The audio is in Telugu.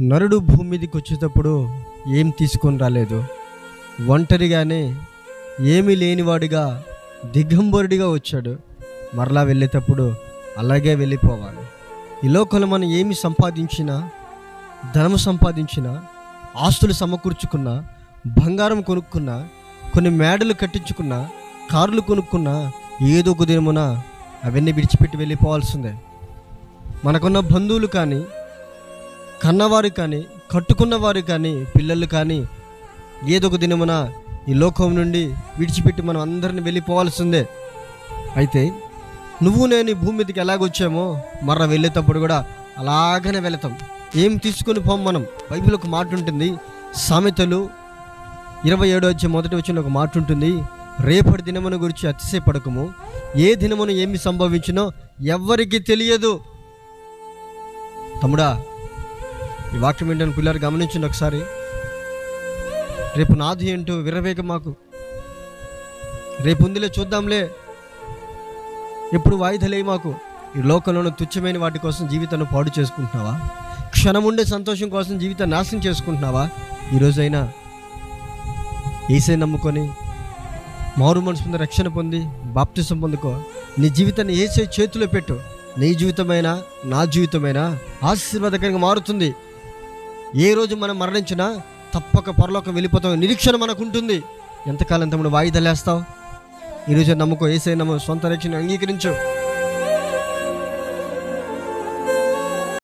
నరుడు భూమి మీదకి వచ్చేటప్పుడు ఏం తీసుకొని రాలేదు. ఒంటరిగానే ఏమీ లేనివాడిగా దిగంబరుడిగా వచ్చాడు. మరలా వెళ్ళేటప్పుడు అలాగే వెళ్ళిపోవాలి. ఈ లోకంలో మనం ఏమి సంపాదించినా, ధనము సంపాదించినా, ఆస్తులు సమకూర్చుకున్నా, బంగారం కొనుక్కున్నా, కొన్ని మేడలు కట్టించుకున్నా, కార్లు కొనుక్కున్నా, ఏదో ఒక దినమున అవన్నీ విడిచిపెట్టి వెళ్ళిపోవాల్సిందే. మనకున్న బంధువులు కానీ, కన్నవారు కానీ, కట్టుకున్నవారు కానీ, పిల్లలు కానీ ఏదో ఒక దినమున ఈ లోకం నుండి విడిచిపెట్టి మనం అందరిని వెళ్ళిపోవాల్సిందే. అయితే నువ్వు నేను ఈ భూమి మీదకి ఎలాగొచ్చామో మర్ర వెళ్ళేటప్పుడు కూడా అలాగనే వెళతాం. ఏం తీసుకొని పోం మనం. బైబిల్ ఒక మాట ఉంటుంది, సామెతలు 27:1 ఒక మాట ఉంటుంది, రేపటి దినమును గురించి అతిశయపడకము, ఏ దినమును ఏమి సంభవించినో ఎవ్వరికి తెలియదు. తమ్ముడా, ఈ వాక్యం ఏంటని పిల్లలు గమనించండి ఒకసారి. రేపు నాది ఏంటో విరవేగ మాకు, రేపు ఉందిలే చూద్దాంలే, ఎప్పుడు వాయిదలే మాకు. ఈ లోకంలోని తుచ్చమైన వాటి కోసం జీవితాన్ని పాడు చేసుకుంటున్నావా? క్షణం ఉండే సంతోషం కోసం జీవితాన్ని నాశనం చేసుకుంటున్నావా? ఈరోజైనా యేసే నమ్ముకొని మారు మనసు పొంది రక్షణ పొంది బాప్తిసం పొందుకో. నీ జీవితాన్ని యేసే చేతిలో పెట్టు. నీ జీవితమైనా నా జీవితమైనా ఆశీర్వాదకరంగా మారుతుంది. ఏ రోజు మనం మరణించినా తప్పక పరలోకం వెళ్ళిపోతాం నిరీక్షణ మనకు ఉంటుంది. ఎంతకాలం తమ్ముడు వాయిదాలేస్తావు? ఈరోజు నమ్ముకో, యేసే నమ్ము, సొంత రక్షణ అంగీకరించు.